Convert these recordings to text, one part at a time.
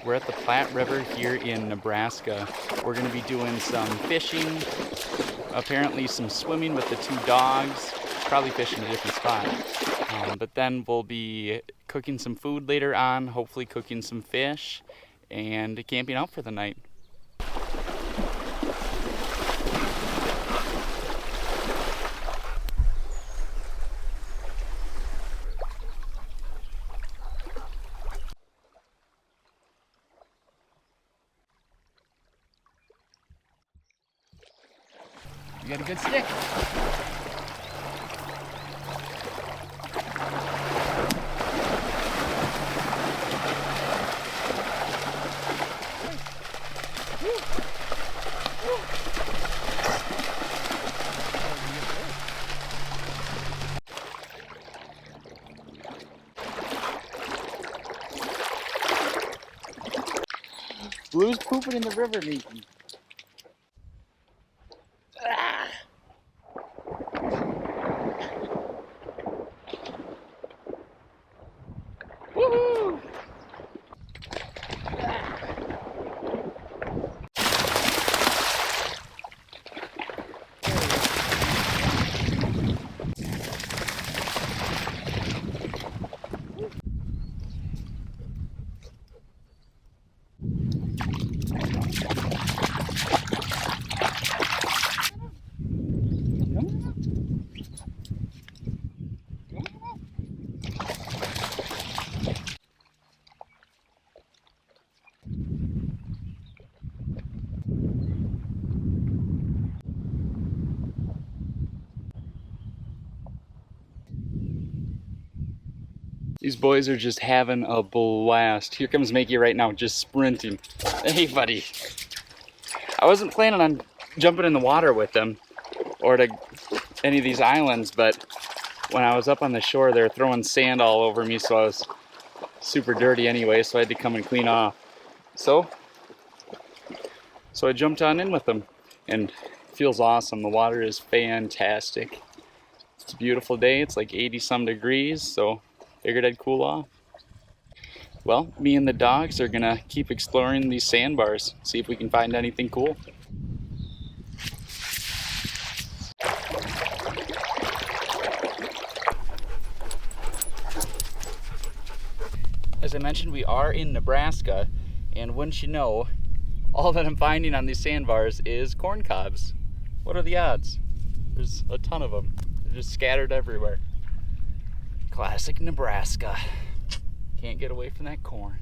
We're at the Platte River here in Nebraska. We're going to be doing some fishing, apparently some swimming with the two dogs, probably fishing a different spot. But then we'll be cooking some food later on, hopefully cooking some fish, and camping out for the night. You got a good stick. Blue's pooping in the river, Nathan. Woohoo! These boys are just having a blast. Here comes Makey right now, just sprinting. Hey, buddy. I wasn't planning on jumping in the water with them or to any of these islands, but when I was up on the shore, they were throwing sand all over me, so I was super dirty anyway, so I had to come and clean off. So I jumped on in with them, and it feels awesome. The water is fantastic. It's a beautiful day. It's like 80-some degrees, so figured I'd cool off. Well, me and the dogs are gonna keep exploring these sandbars, see if we can find anything cool. As I mentioned, we are in Nebraska, and wouldn't you know, all that I'm finding on these sandbars is corn cobs. What are the odds? There's a ton of them. They're just scattered everywhere. Classic Nebraska. Can't get away from that corn.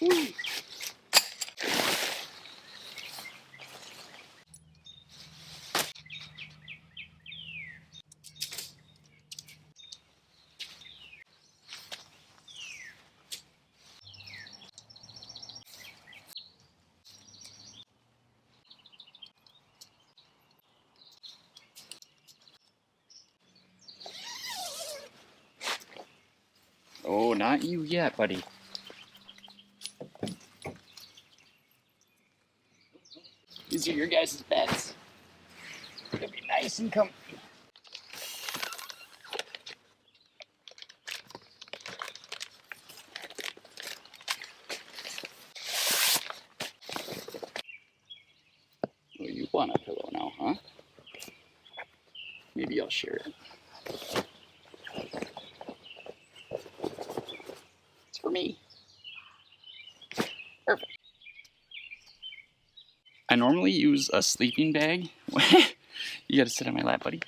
Woo. Oh, not you yet, buddy. These are your guys' beds. It'll be nice and comfy. Oh, you want a pillow now, huh? Maybe I'll share it. It's for me. Perfect. I normally use a sleeping bag. You gotta sit on my lap, buddy.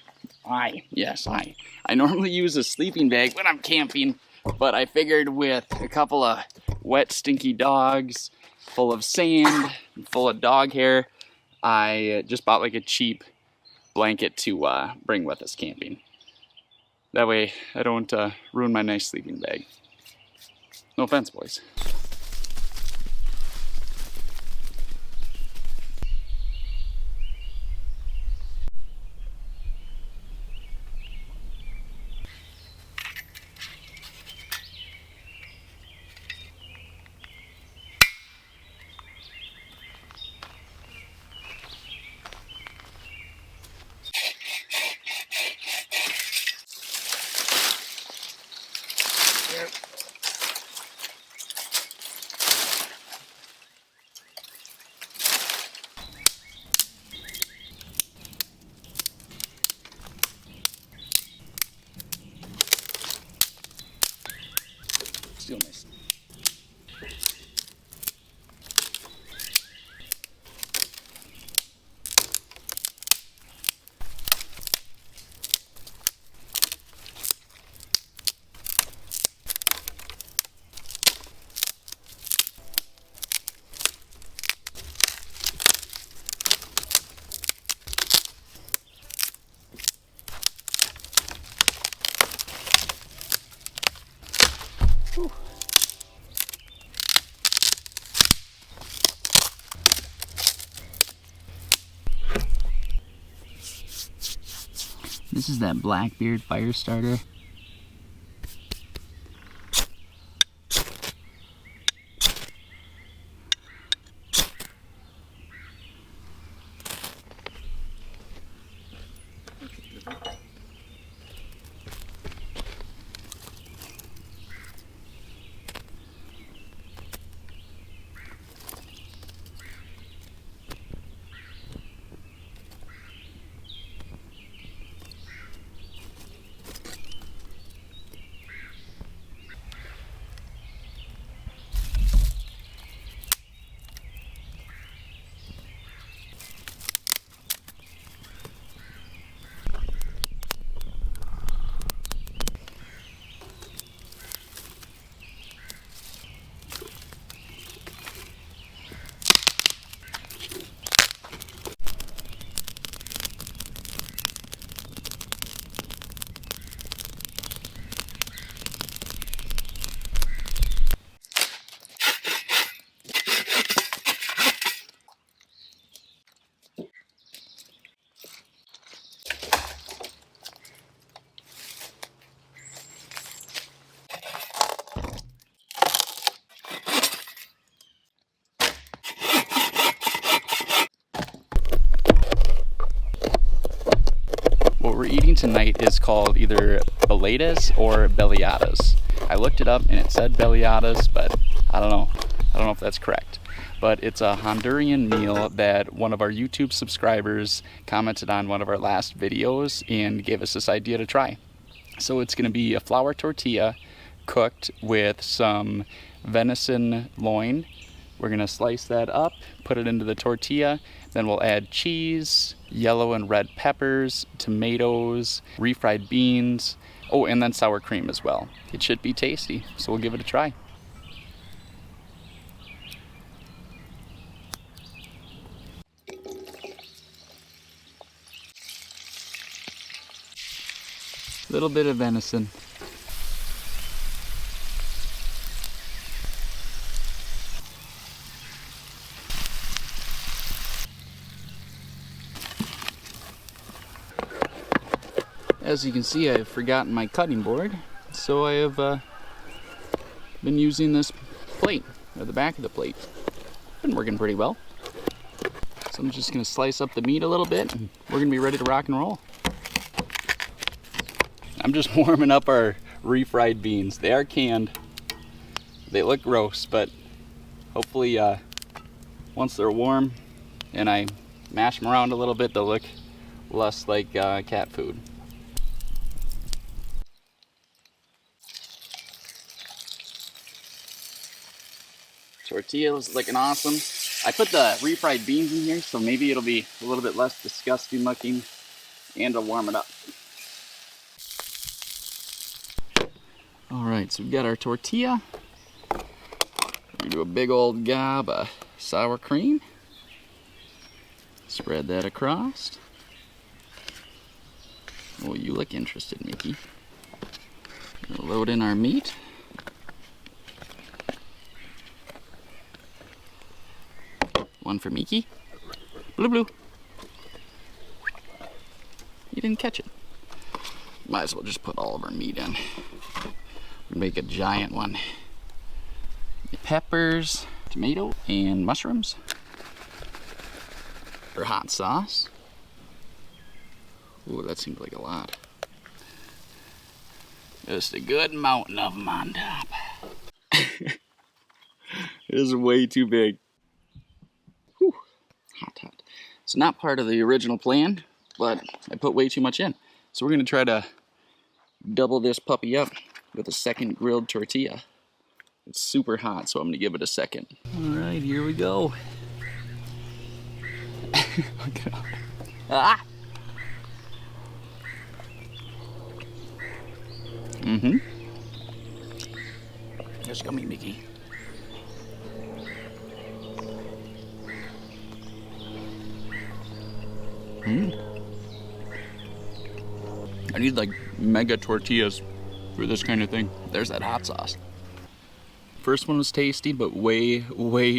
Yes, I normally use a sleeping bag when I'm camping, but I figured with a couple of wet, stinky dogs, full of sand, full of dog hair, I just bought like a cheap blanket to bring with us camping. That way I don't ruin my nice sleeping bag. No offense, boys. Still nice. Whew. This is that Blackbeard fire starter. What we're eating tonight is called either baleadas or belliadas. I looked it up and it said belliadas, but I don't know. I don't know if that's correct. But it's a Honduran meal that one of our YouTube subscribers commented on one of our last videos and gave us this idea to try. So it's going to be a flour tortilla cooked with some venison loin. We're going to slice that up, put it into the tortilla, then we'll add cheese, yellow and red peppers, tomatoes, refried beans, oh, and then sour cream as well. It should be tasty, so we'll give it a try. Little bit of venison. As you can see, I've forgotten my cutting board, so I have been using this plate, or the back of the plate. Been working pretty well. So I'm just going to slice up the meat a little bit, and we're going to be ready to rock and roll. I'm just warming up our refried beans. They are canned. They look gross, but hopefully once they're warm and I mash them around a little bit, they'll look less like cat food. Tortilla is looking awesome. I put the refried beans in here, so maybe it'll be a little bit less disgusting looking, and I'll warm it up. Alright, so we've got our tortilla. We're gonna do a big old gob of sour cream. Spread that across. Oh, you look interested, Mickey. Load in our meat. One for Mickey. Blue, blue. You didn't catch it. Might as well just put all of our meat in. Make a giant one. Peppers, tomato, and mushrooms. For hot sauce. Ooh, that seems like a lot. Just a good mountain of them on top. It is way too big. Whew. Hot, hot. It's not part of the original plan, but I put way too much in. So we're gonna try to double this puppy up with a second grilled tortilla. It's super hot, so I'm gonna give it a second. All right, here we go. Look at that. Ah! Mm-hmm. Just go meet Mickey. I need like mega tortillas for this kind of thing. There's that hot sauce. First one was tasty, but way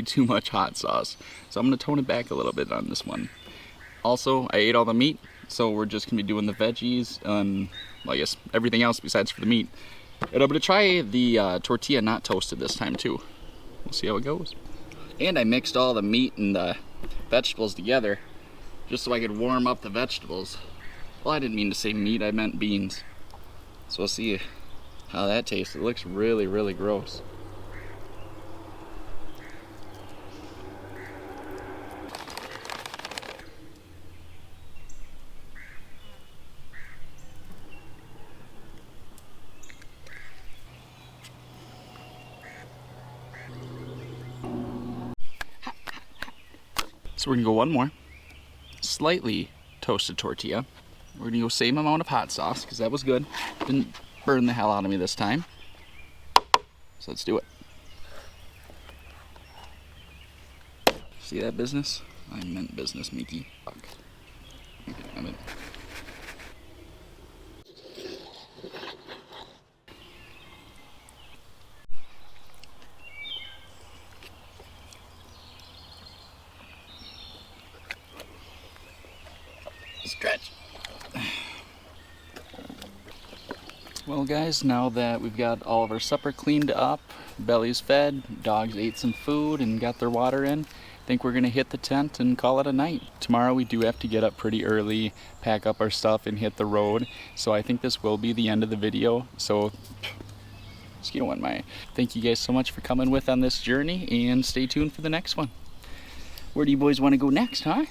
too much hot sauce. So I'm gonna tone it back a little bit on this one. Also, I ate all the meat, so we're just gonna be doing the veggies and, well, I guess everything else besides for the meat. And I'm gonna try the tortilla not toasted this time too. We'll see how it goes. And I mixed all the meat and the vegetables together just so I could warm up the vegetables. Well, I didn't mean to say meat, I meant beans. So we'll see how that tastes. It looks really gross. So we're gonna go one more. Slightly toasted tortilla. We're gonna go same amount of hot sauce because that was good. Didn't burn the hell out of me this time. So let's do it. See that business? I meant business, Mickey. Fuck. I meant. Stretch. Well guys, now that we've got all of our supper cleaned up, bellies fed, dogs ate some food and got their water in, I think we're gonna hit the tent and call it a night. Tomorrow we do have to get up pretty early, pack up our stuff and hit the road. So I think this will be the end of the video. So, you know what, thank you guys so much for coming with on this journey and stay tuned for the next one. Where do you boys wanna go next, huh?